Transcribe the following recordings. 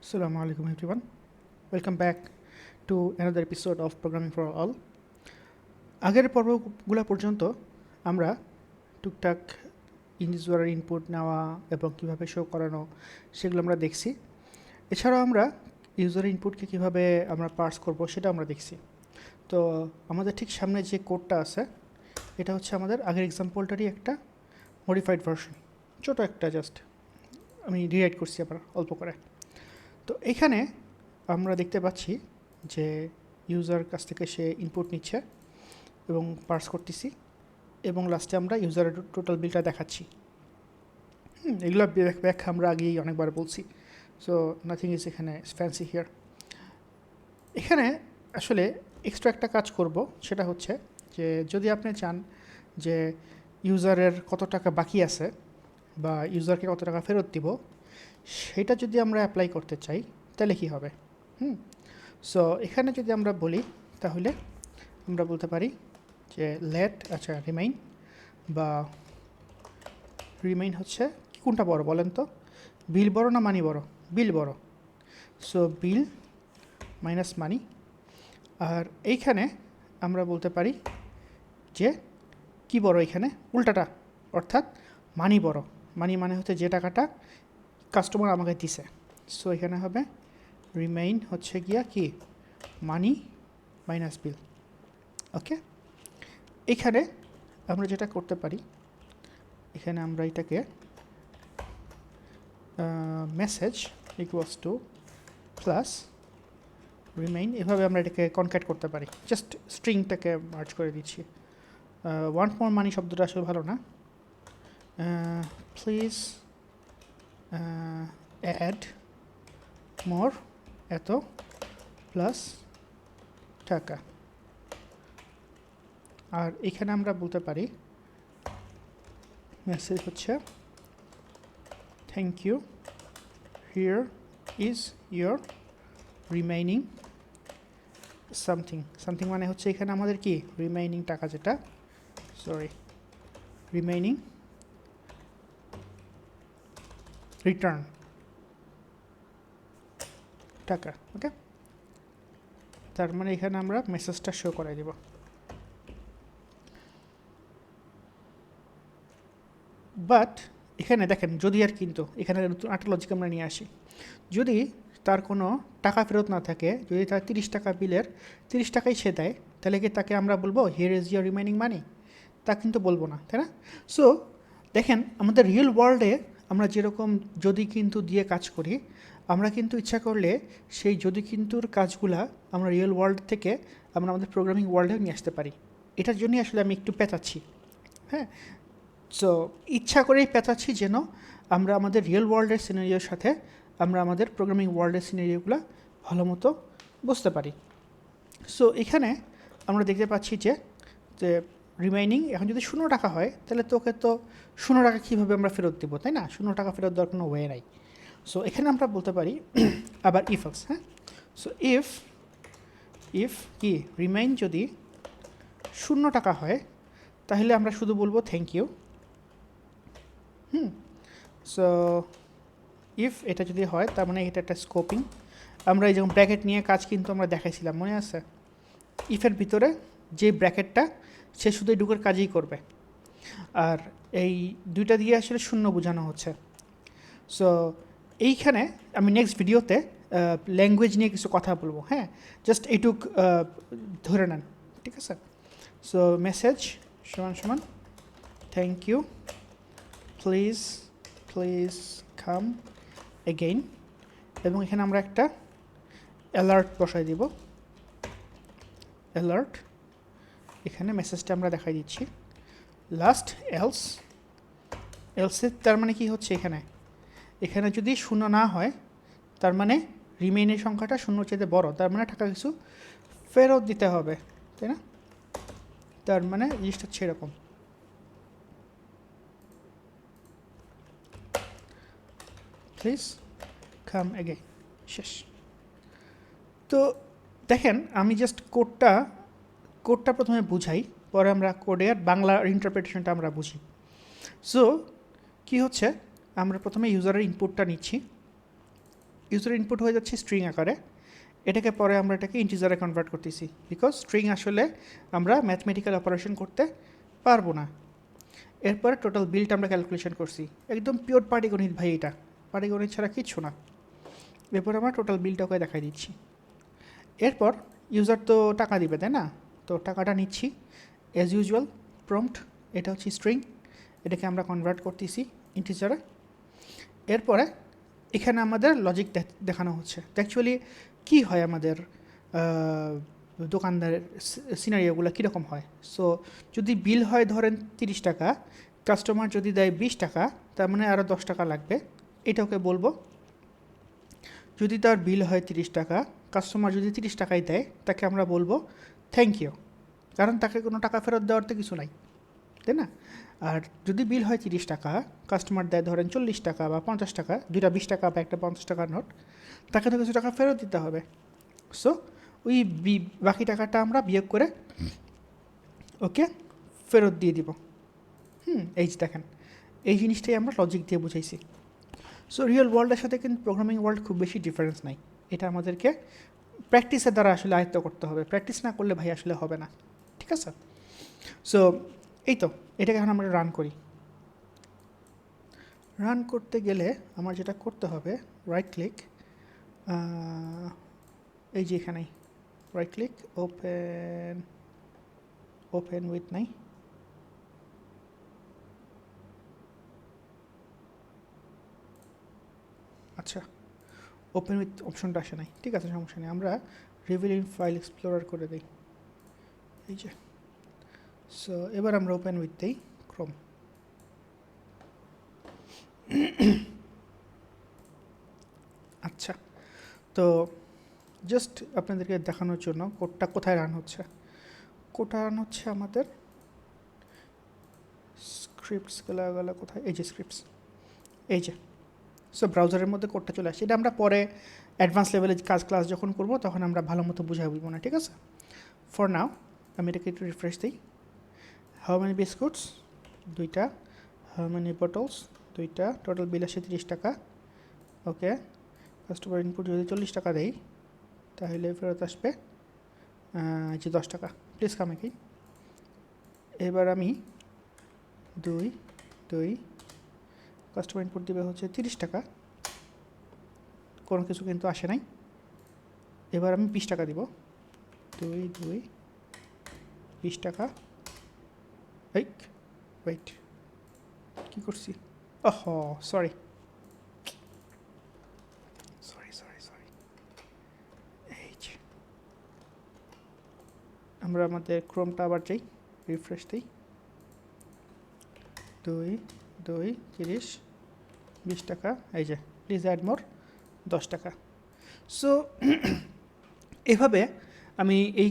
Assalamu alaikum everyone. Welcome back to another episode of Programming for All. আগের পর্বগুলো পর্যন্ত আমরা টুকটাক ইউজারের ইনপুট নেওয়া এবং কীভাবে শো করানো সেগুলো আমরা দেখছি। এছাড়াও আমরা ইউজার ইনপুটকে কীভাবে আমরা পার্স করব সেটা আমরা দেখছি। তো আমাদের ঠিক সামনে যে কোডটা আছে এটা হচ্ছে আমাদের আগের এক্সাম্পলটারই একটা মডিফাইড ভার্সন, ছোটো একটা জাস্ট আমি রিরাইট করছি আবার অল্প করে। তো এখানে আমরা দেখতে পাচ্ছি যে ইউজার কাছ থেকে সে ইনপুট নিচ্ছে এবং পার্স করতেছি এবং লাস্টে আমরা ইউজারের টোটাল বিলটা দেখাচ্ছি। এগুলো ব্যাখ্যা আমরা আগেই অনেকবার বলছি, সো নাথিং ইজ এখানে ফ্যান্সি হিয়ার। এখানে আসলে এক্সট্রা একটা কাজ করব, সেটা হচ্ছে যে যদি আপনি চান যে ইউজারের কত টাকা বাকি আছে বা ইউজারকে কত টাকা ফেরত দিব, সেটা যদি আমরা অ্যাপ্লাই করতে চাই তাহলে কী হবে। সো এখানে যদি আমরা বলি তাহলে আমরা বলতে পারি যে রিমাইন বা রিমাইন হচ্ছে কোনটা বড় বলেন তো, বিল বড় না মানি বড়? বিল বড়, সো বিল মাইনাস মানি। আর এইখানে আমরা বলতে পারি যে কি বড়, এখানে উল্টাটা, অর্থাৎ মানি বড়। মানি মানে হচ্ছে যে টাকাটা কাস্টমার আমাকে দিছে, সো এখানে হবে রিমাইন হচ্ছে গিয়া কি মানি মাইনাস বিল। ওকে, এখানে আমরা যেটা করতে পারি, এখানে আমরা এটাকে message equals to plus remain, এভাবে আমরা এটাকে কনক্যাট করতে পারি। জাস্ট স্ট্রিংটাকে মার্জ করে দিচ্ছি। ওয়ান মোর মানি শব্দটা আসলে ভালো না, প্লিজ অ্যাড মোর এত প্লাস টাকা। আর এখানে আমরা বলতে পারি মেসেজ হচ্ছে thank you, here is your remaining something. Something মানে হচ্ছে এখানে আমাদের কি রিমাইনিং টাকা, যেটা রিমাইনিং রিটার্ন টাকা। ওকে, তার মানে এখানে আমরা মেসেজটা শো করাই দেব। বাট এখানে দেখেন, যদি আর কিন্তু এখানে নতুন একটা লজিক আমরা নিয়ে আসি, যদি তার কোনো টাকা ফেরত না থাকে, যদি তার 30 টাকা বিলের 30 টাকাই সে দেয়, তাহলে কি তাকে আমরা বলবো হিয়ার ইজ ইয়োর রিমাইনিং মানি? তা কিন্তু বলবো না, তাই না? সো দেখেন, আমাদের রিয়েল ওয়ার্ল্ডে আমরা যেরকম যদি কিন্তু দিয়ে কাজ করি, আমরা কিন্তু ইচ্ছা করলে সেই যদি কিন্তুর কাজগুলা আমরা রিয়েল ওয়ার্ল্ড থেকে আমরা আমাদের প্রোগ্রামিং ওয়ার্ল্ডেও নিয়ে আসতে পারি। এটার জন্যই আসলে আমি একটু পেঁচাচ্ছি। হ্যাঁ, সো ইচ্ছা করেই পেঁচাচ্ছি যেন আমরা আমাদের রিয়েল ওয়ার্ল্ডের সিনারিওর সাথে আমরা আমাদের প্রোগ্রামিং ওয়ার্ল্ডের সিনারিওগুলো ভালো মতো বুঝতে পারি। সো এখানে আমরা দেখতে পাচ্ছি যে রিমাইনিং এখন যদি 0 টাকা হয়, তাহলে তোকে তো 0 টাকা কীভাবে আমরা ফেরত দেবো, তাই না? 0 টাকা ফেরত দেওয়ার কোনো ওয়ে নাই। সো এখানে আমরা বলতে পারি আবার ইফ এলস। হ্যাঁ, সো ইফ কি রিমাইন যদি 0 টাকা হয়, তাহলে আমরা শুধু বলবো থ্যাংক ইউ। সো ইফ এটা যদি হয়, তার মানে এটা একটা স্কোপিং। আমরা এই যেমন ব্র্যাকেট নিয়ে কাজ কিন্তু আমরা দেখাইছিলাম, মনে আছে? ইফের ভিতরে যে ব্র্যাকেটটা, সে শুধু এই ডুকের কাজই করবে, আর এই দুইটা দিয়ে আসলে শূন্য বোঝানো হচ্ছে। সো এইখানে আমি নেক্সট ভিডিওতে ল্যাঙ্গুয়েজ নিয়ে কিছু কথা বলবো। হ্যাঁ, জাস্ট এইটুক ধরে নেন, ঠিক আছে? সো মেসেজ সমান thank you, please come again, এবং এখানে আমরা একটা অ্যালার্ট বসাই দিব। অ্যালার্ট, এখানে মেসেজটা আমরা দেখাই দিচ্ছি। লাস্ট এলসে তার মানে কি হচ্ছে, এখানে যদি 0 না হয়, তার মানে রিমেইনের সংখ্যাটা 0 চেয়ে বড়, তার মানে টাকা কিছু ফেরত দিতে হবে, তাই না? তার মানে জিনিসটা হচ্ছে এরকম। প্লিজ কাম এগেইন, শেষ। তো দেখেন, আমি জাস্ট কোডটা প্রথমে বুঝাই, পরে আমরা কোডের বাংলা ইন্টারপ্রিটেশনটা আমরা বুঝি। সো কি হচ্ছে, আমরা প্রথমে ইউজারের ইনপুটটা নিচ্ছি, ইউজার ইনপুট হয়ে যাচ্ছে স্ট্রিং আকারে, এটাকে পরে আমরা এটাকে ইন্টিজারে কনভার্ট করতেছি, বিকজ স্ট্রিং আসলে আমরা ম্যাথমেটিক্যাল অপারেশন করতে পারবো না। এরপরে টোটাল বিলটা আমরা ক্যালকুলেশন করছি, একদম পিওর পাটিগণিত ভাই, এটা পাটিগণিত ছাড়া কিচ্ছু না। এরপর আমরা টোটাল বিলটাকে দেখাই দিচ্ছি। এরপর ইউজার তো টাকা দিবে, তাই না? তো টাকাটা নিচ্ছি অ্যাজ ইউজুয়াল প্রম্পট, এটা হচ্ছে স্ট্রিং, এটাকে আমরা কনভার্ট করতেছি ইন্টিজারে। এরপরে এখানে আমাদের লজিক দেখানো হচ্ছে। অ্যাকচুয়ালি কী হয় আমাদের দোকানদারের সিনারিওগুলো কীরকম হয়। সো যদি বিল হয় ধরেন 30 টাকা, কাস্টমার যদি দেয় 20 টাকা, তার মানে আরও 10 টাকা লাগবে, এটা ওকে বলবো। যদি তার বিল হয় 30 টাকা, কাস্টমার যদি 30 টাকাই দেয়, তাকে আমরা বলবো থ্যাংক ইউ, কারণ তাকে কোনো টাকা ফেরত দেওয়ার তো কিছু নাই, তাই না? আর যদি বিল হয় 30 টাকা, কাস্টমার দেয় ধরেন 40 টাকা বা 50 টাকা, দুইটা 20 টাকা বা একটা 50 টাকার নোট, তাকে তো কিছু টাকা ফেরত দিতে হবে। সো ওই বাকি টাকাটা আমরা বিয়োগ করে ওকে ফেরত দিয়ে দিব। এই যে দেখেন, এই জিনিসটাই আমরা লজিক দিয়ে বুঝাইছি। সো রিয়েল ওয়ার্ল্ডের সাথে কিন্তু প্রোগ্রামিং ওয়ার্ল্ড খুব বেশি ডিফারেন্স নাই, এটা আমাদেরকে প্র্যাকটিসের দ্বারা আসলে আয়ত্ত করতে হবে, প্র্যাকটিস না করলে ভাই আসলে হবে না, ঠিক আছে? সো এই তো, এটাকে এখন আমরা রান করি। রান করতে গেলে আমার যেটা করতে হবে, রাইট ক্লিক, এই যে এখানেই রাইট ক্লিক, ওপেন উইথ নাই, আচ্ছা ওপেন উইথ অপশনটা আসে নাই, ঠিক আছে সমস্যা নেই, আমরা রিভিল ইন ফাইল এক্সপ্লোরার করে দিই, এই যে। সো এবার আমরা ওপেন উইথ দিই ক্রোম। আচ্ছা, তো জাস্ট আপনাদেরকে দেখানোর জন্য কোডটা কোথায় রান হচ্ছে, কোডটা রান হচ্ছে আমাদের স্ক্রিপ্টস গেলা কোথায়, এই যে স্ক্রিপ্টস, এই যে। সো ব্রাউজারের মধ্যে কোডটা চলে আসছে, এটা আমরা পরে অ্যাডভান্স লেভেলে ক্লাস যখন করব তখন আমরা ভালো মতো বুঝাই বলবো না, ঠিক আছে? ফর নাও আমি এটাকে একটু রিফ্রেশ দিই। হাউ মেনি বিস্কুটস, 2টা। হাউ মেনি বটলস, 2টা। টোটাল বিল আসে 30 টাকা। ওকে, কাস্টমার ইনপুট যদি 40 টাকা দেই, তাহলে ফেরত আসবে যে 10 টাকা। প্লিজ কামে কি, এবার আমি 2 কাস্টমার ইনপুট দেবে হচ্ছে 30 টাকা, কোনো কিছু কিন্তু আসে নাই। এবার আমি 20 টাকা দিব, 20 টাকা। এই ওয়েট, কী করছি? ওহ সরি, এই যে আমরা আমাদের ক্রোমটা আবার যাই, রিফ্রেশ দিই। 30 20 টাকা, এই যে প্লিজ অ্যাড মোর 10 টাকা। সো এভাবে আমি এই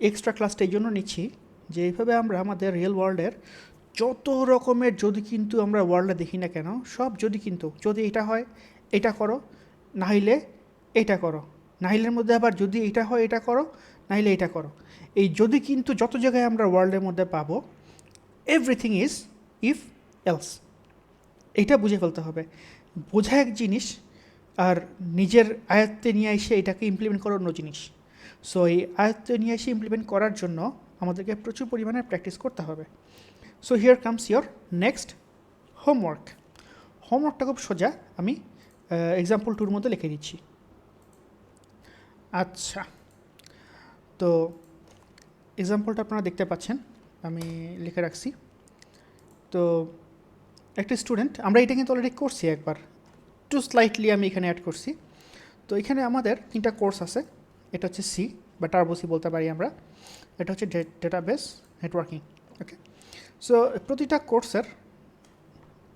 এক্সট্রা ক্লাসটা এই জন্য নিচ্ছি যে এইভাবে আমরা আমাদের রিয়েল ওয়ার্ল্ডের যত রকমের যদি কিন্তু আমরা ওয়ার্ল্ডে দেখি না কেন, সব যদি কিন্তু, যদি এটা হয় এটা করো, নাহলে এটা করো, নাহিলের মধ্যে আবার যদি এটা হয় এটা করো, নাহলে এটা করো, এই যদি কিন্তু যত জায়গায় আমরা ওয়ার্ল্ডের মধ্যে পাবো, এভরিথিং ইজ ইফ এলস, এইটা বুঝে ফেলতে হবে। বোঝা এক জিনিস, আর নিজের আয়ত্তে নিয়ে এসে এটাকে ইমপ্লিমেন্ট করা অন্য জিনিস। সো এই আয়ত্তে নিয়ে এসে ইমপ্লিমেন্ট করার জন্য আমাদেরকে প্রচুর পরিমাণে প্র্যাকটিস করতে হবে। So here comes your next homework. হোমওয়ার্কটা খুব সোজা, আমি এক্সাম্পল 2-র মধ্যে লিখে দিচ্ছি। আচ্ছা, তো এক্সাম্পলটা আপনারা দেখতে পাচ্ছেন, আমি লিখে রাখছি। তো একটা স্টুডেন্ট, আমরা এটা কিন্তু অলরেডি করছি একবার, একটু স্লাইটলি আমি এখানে অ্যাড করছি। তো এখানে আমাদের 3টা কোর্স আছে, এটা হচ্ছে সি বা টার্বো সি বলতে পারি আমরা, এটা হচ্ছে ডেটাবেস নেটওয়ার্কিং। ওকে, সো প্রতিটা কোর্সের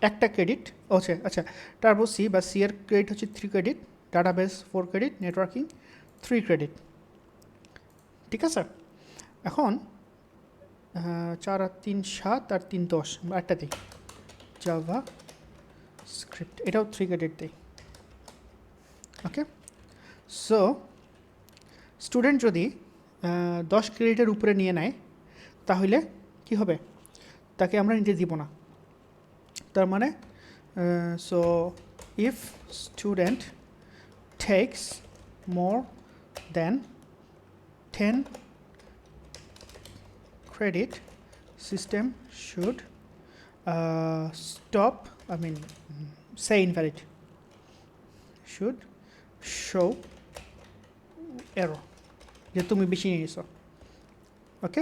একটা ক্রেডিট হচ্ছে, আচ্ছা টার্বো সি বা সি এর ক্রেডিট হচ্ছে 3 credit, database 4 credit, networking 3 credit, ঠিক আছে? এখন 4 আর 3 7 আর 3 10, আমরা একটা দিই জাভা স্ক্রিপ্ট, এটাও 3 ক্রেডিট দিই। ওকে, সো স্টুডেন্ট যদি 10 ক্রেডিটের উপরে নিয়ে নেয়, তাহলে কি হবে? তাকে আমরা নিতে দিব না। তার মানে so if student takes more than 10 credit, system should stop, say invalid, should show error যে তুমি বেশি নিয়ে নিছো। ওকে,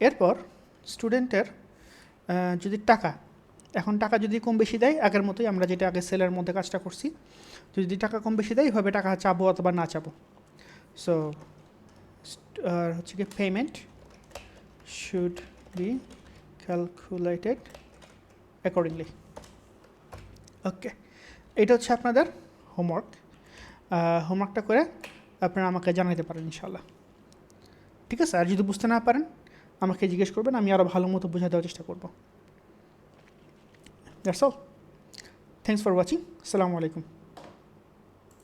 এরপর স্টুডেন্টের যদি টাকা যদি কম বেশি দেয়, আগের মতোই আমরা যেটা আগে সেলের মধ্যে কাজটা করছি, যদি টাকা কম বেশি দেয় এভাবে টাকা চাবো অথবা না চাবো। সো হচ্ছে কি payment should be calculated accordingly. Okay, এটা হচ্ছে আপনাদের হোমওয়ার্কটা করে আপনারা আমাকে জানাতে পারেন ইনশাল্লাহ। ঠিক আছে, আর যদি বুঝতে না পারেন আমাকে জিজ্ঞেস করবেন, আমি আরও ভালো মতো বোঝা দেওয়ার চেষ্টা করব। That's all, thanks for watching, আসসালামু আলাইকুম।